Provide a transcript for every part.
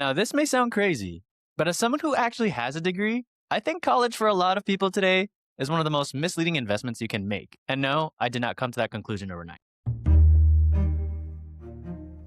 Now, this may sound crazy, but as someone who actually has a degree, I think college for a lot of people today is one of the most misleading investments you can make. And no, I did not come to that conclusion overnight.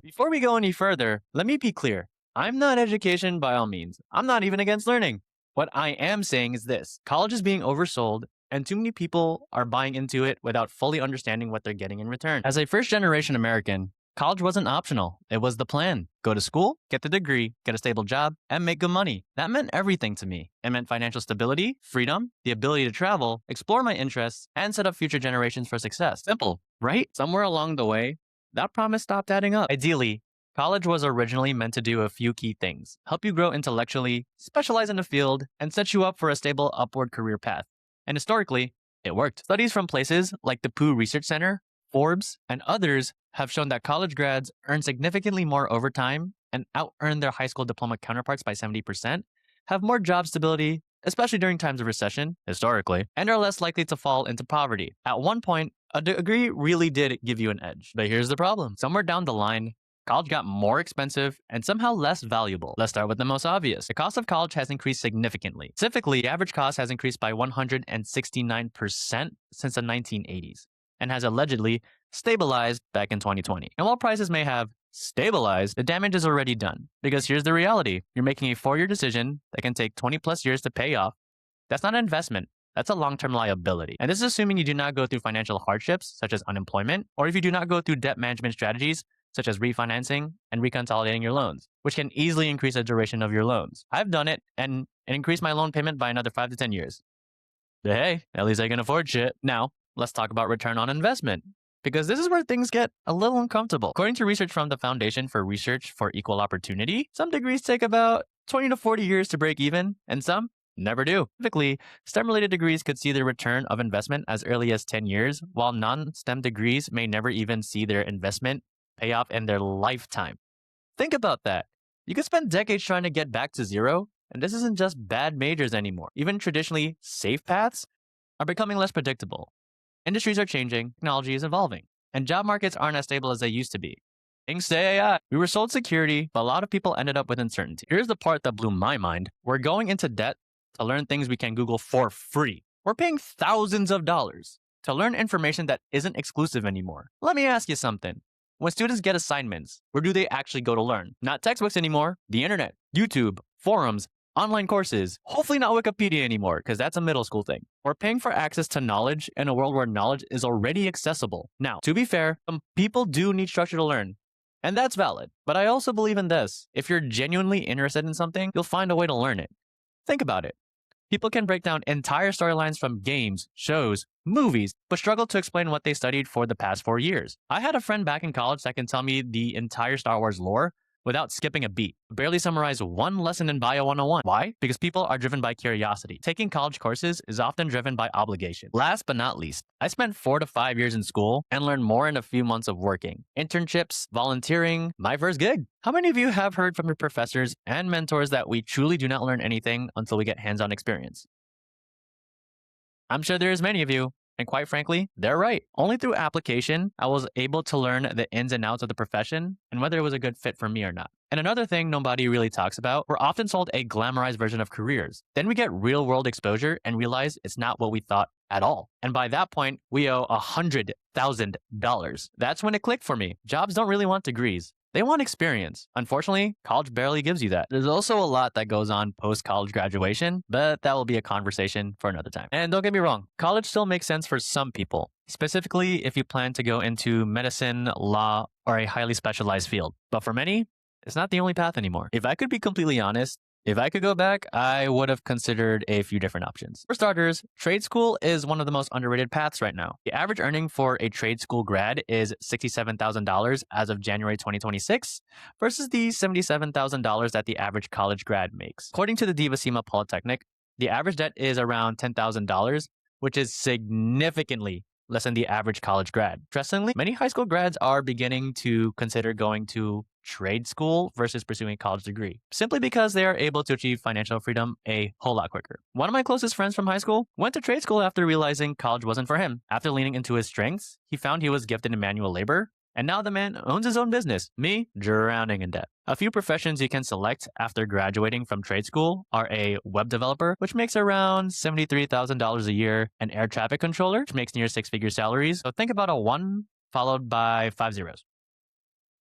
Before we go any further, let me be clear. I'm not education by all means. I'm not even against learning. What I am saying is this: college is being oversold, and too many people are buying into it without fully understanding what they're getting in return. As a first generation American, college wasn't optional. It was the plan. Go to school, get the degree, get a stable job, and make good money. That meant everything to me. It meant financial stability, freedom, the ability to travel, explore my interests, and set up future generations for success. Simple, right? Somewhere along the way, that promise stopped adding up. Ideally, college was originally meant to do a few key things: help you grow intellectually, specialize in a field, and set you up for a stable upward career path. And historically, it worked. Studies from places like the Pew Research Center, Forbes, and others have shown that college grads earn significantly more over time and out-earn their high school diploma counterparts by 70%, have more job stability, especially during times of recession, historically, and are less likely to fall into poverty. At one point, a degree really did give you an edge. But here's the problem. Somewhere down the line, college got more expensive and somehow less valuable. Let's start with the most obvious. The cost of college has increased significantly. Specifically, the average cost has increased by 169% since the 1980s and has allegedly stabilized back in 2020. And while prices may have stabilized, the damage is already done. Because here's the reality. You're making a 4-year decision that can take 20 plus years to pay off. That's not an investment. That's a long-term liability. And this is assuming you do not go through financial hardships, such as unemployment, or if you do not go through debt management strategies, such as refinancing and reconsolidating your loans, which can easily increase the duration of your loans. I've done it and increased my loan payment by another 5 to 10 years. But hey, at least I can afford shit. Now, let's talk about return on investment, because this is where things get a little uncomfortable. According to research from the Foundation for Research for Equal Opportunity, some degrees take about 20 to 40 years to break even, and some never do. Typically, STEM-related degrees could see their return of investment as early as 10 years, while non-STEM degrees may never even see their investment pay off in their lifetime. Think about that. You could spend decades trying to get back to zero, and this isn't just bad majors anymore. Even traditionally safe paths are becoming less predictable. Industries are changing, technology is evolving, and job markets aren't as stable as they used to be. Thanks to AI, we were sold security, but a lot of people ended up with uncertainty. Here's the part that blew my mind. We're going into debt to learn things we can Google for free. We're paying thousands of dollars to learn information that isn't exclusive anymore. Let me ask you something. When students get assignments, where do they actually go to learn? Not textbooks anymore, the internet, YouTube, forums, online courses, hopefully not Wikipedia anymore, because that's a middle school thing. We're paying for access to knowledge in a world where knowledge is already accessible. Now, to be fair, some people do need structure to learn, and that's valid. But I also believe in this. If you're genuinely interested in something, you'll find a way to learn it. Think about it. People can break down entire storylines from games, shows, movies, but struggle to explain what they studied for the past 4 years. I had a friend back in college that can tell me the entire Star Wars lore without skipping a beat. Barely summarize one lesson in Bio 101. Why? Because people are driven by curiosity. Taking college courses is often driven by obligation. Last but not least, I spent 4 to 5 years in school and learned more in a few months of working. Internships, volunteering, my first gig. How many of you have heard from your professors and mentors that we truly do not learn anything until we get hands-on experience? I'm sure there's many of you. And quite frankly, they're right. Only through application, I was able to learn the ins and outs of the profession and whether it was a good fit for me or not. And another thing nobody really talks about, we're often sold a glamorized version of careers. Then we get real world exposure and realize it's not what we thought at all. And by that point, we owe $100,000. That's when it clicked for me. Jobs don't really want degrees. They want experience. Unfortunately, college barely gives you that. There's also a lot that goes on post-college graduation, but that will be a conversation for another time. And don't get me wrong, college still makes sense for some people, specifically if you plan to go into medicine, law, or a highly specialized field. But for many, it's not the only path anymore. If I could be completely honest, if I could go back, I would have considered a few different options. For starters, trade school is one of the most underrated paths right now. The average earning for a trade school grad is $67,000 as of January 2026 versus the $77,000 that the average college grad makes. According to the Divasima Polytechnic, the average debt is around $10,000, which is significantly less than the average college grad. Interestingly, many high school grads are beginning to consider going to trade school versus pursuing a college degree, simply because they are able to achieve financial freedom a whole lot quicker. One of my closest friends from high school went to trade school after realizing college wasn't for him. After leaning into his strengths, he found he was gifted in manual labor, And now the man owns his own business, me drowning in debt. A few professions you can select after graduating from trade school are a web developer, which makes around $73,000 a year, an air traffic controller, which makes near six-figure salaries. So think about a 1 followed by 5 zeros.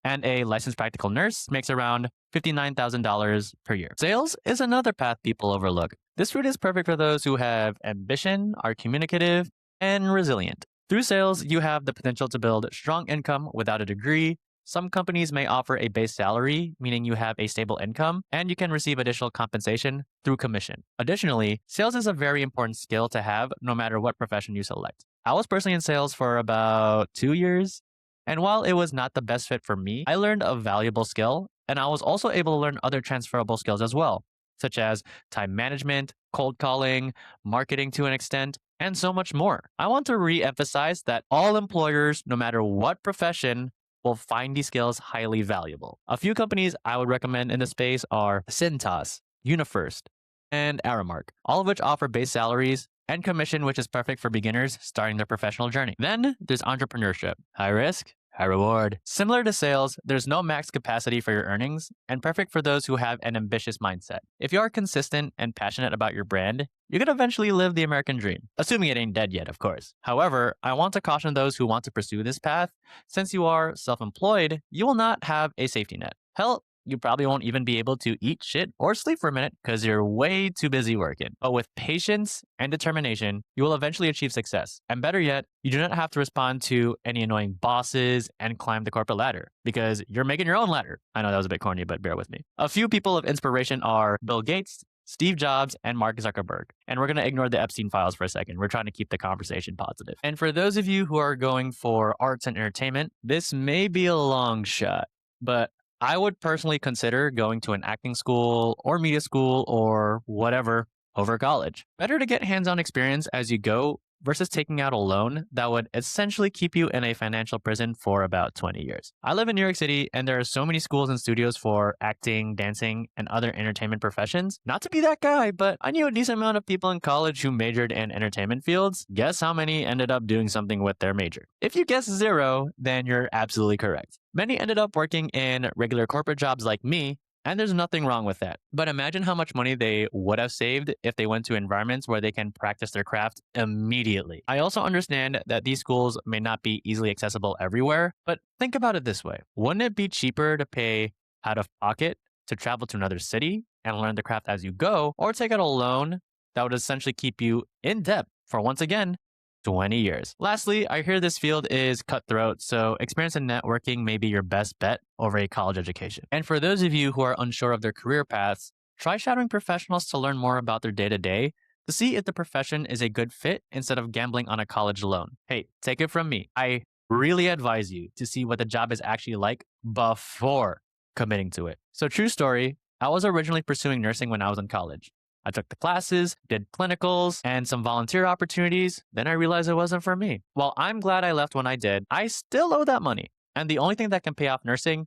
And a licensed practical nurse makes around $59,000 per year. Sales is another path people overlook. This route is perfect for those who have ambition, are communicative, and resilient. Through sales, you have the potential to build strong income without a degree. Some companies may offer a base salary, meaning you have a stable income, and you can receive additional compensation through commission. Additionally, sales is a very important skill to have no matter what profession you select. I was personally in sales for about 2 years, and while it was not the best fit for me, I learned a valuable skill, and I was also able to learn other transferable skills as well, such as time management, cold calling, marketing to an extent, and so much more. I want to re-emphasize that all employers, no matter what profession, will find these skills highly valuable. A few companies I would recommend in this space are Cintas, UniFirst, and Aramark, all of which offer base salaries and commission, which is perfect for beginners starting their professional journey. Then there's entrepreneurship. High risk, high reward. Similar to sales, there's no max capacity for your earnings and perfect for those who have an ambitious mindset. If you are consistent and passionate about your brand, you can eventually live the American dream, assuming it ain't dead yet, of course. However, I want to caution those who want to pursue this path. Since you are self-employed, you will not have a safety net. Hell, you probably won't even be able to eat shit or sleep for a minute because you're way too busy working. But with patience and determination, you will eventually achieve success. And better yet, you do not have to respond to any annoying bosses and climb the corporate ladder because you're making your own ladder. I know that was a bit corny, but bear with me. A few people of inspiration are Bill Gates, Steve Jobs, and Mark Zuckerberg. And we're going to ignore the Epstein files for a second. We're trying to keep the conversation positive. And for those of you who are going for arts and entertainment, this may be a long shot, but I would personally consider going to an acting school or media school or whatever over college. Better to get hands-on experience as you go versus taking out a loan that would essentially keep you in a financial prison for about 20 years. I live in New York City and there are so many schools and studios for acting, dancing, and other entertainment professions. Not to be that guy, but I knew a decent amount of people in college who majored in entertainment fields. Guess how many ended up doing something with their major? If you guess 0, then you're absolutely correct. Many ended up working in regular corporate jobs like me, and there's nothing wrong with that. But imagine how much money they would have saved if they went to environments where they can practice their craft immediately. I also understand that these schools may not be easily accessible everywhere, but think about it this way. Wouldn't it be cheaper to pay out of pocket to travel to another city and learn the craft as you go, or take out a loan that would essentially keep you in debt for, once again, 20 years. Lastly, I hear this field is cutthroat, so experience in networking may be your best bet over a college education. And for those of you who are unsure of their career paths, try shadowing professionals to learn more about their day-to-day to see if the profession is a good fit instead of gambling on a college loan. Hey, take it from me. I really advise you to see what the job is actually like before committing to it. So true story, I was originally pursuing nursing when I was in college. I took the classes, did clinicals, and some volunteer opportunities. Then I realized it wasn't for me. While I'm glad I left when I did, I still owe that money. And the only thing that can pay off nursing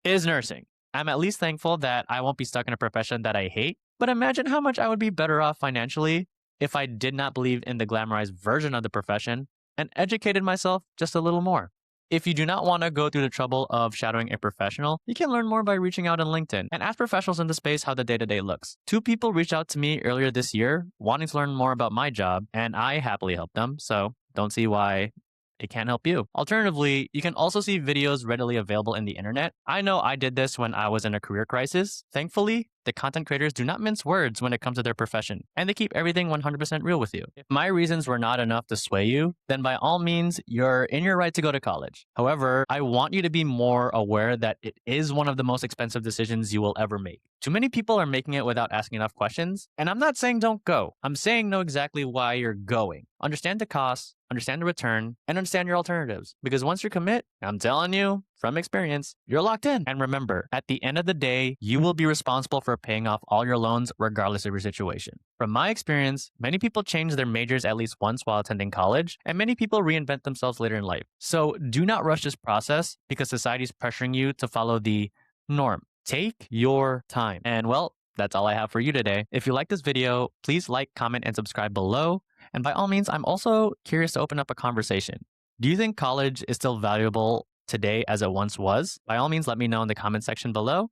is nursing. I'm at least thankful that I won't be stuck in a profession that I hate. But imagine how much I would be better off financially if I did not believe in the glamorized version of the profession and educated myself just a little more. If you do not want to go through the trouble of shadowing a professional, you can learn more by reaching out on LinkedIn and ask professionals in the space how the day-to-day looks. 2 people reached out to me earlier this year wanting to learn more about my job, and I happily helped them, so don't see why it can't help you. Alternatively, you can also see videos readily available in the internet. I know I did this when I was in a career crisis. Thankfully, the content creators do not mince words when it comes to their profession, and they keep everything 100% real with you. If my reasons were not enough to sway you, then by all means, you're in your right to go to college. However, I want you to be more aware that it is one of the most expensive decisions you will ever make. Too many people are making it without asking enough questions, and I'm not saying don't go. I'm saying know exactly why you're going. Understand the costs, understand the return, and understand your alternatives. Because once you commit, I'm telling you, from experience, you're locked in. And remember, at the end of the day, you will be responsible for paying off all your loans regardless of your situation. From my experience, many people change their majors at least once while attending college, and many people reinvent themselves later in life. So do not rush this process because society is pressuring you to follow the norm. Take your time. And well, that's all I have for you today. If you like this video, please like, comment, and subscribe below. And by all means, I'm also curious to open up a conversation. Do you think college is still valuable today as it once was, by all means, let me know in the comment section below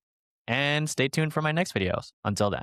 and stay tuned for my next videos. Until then.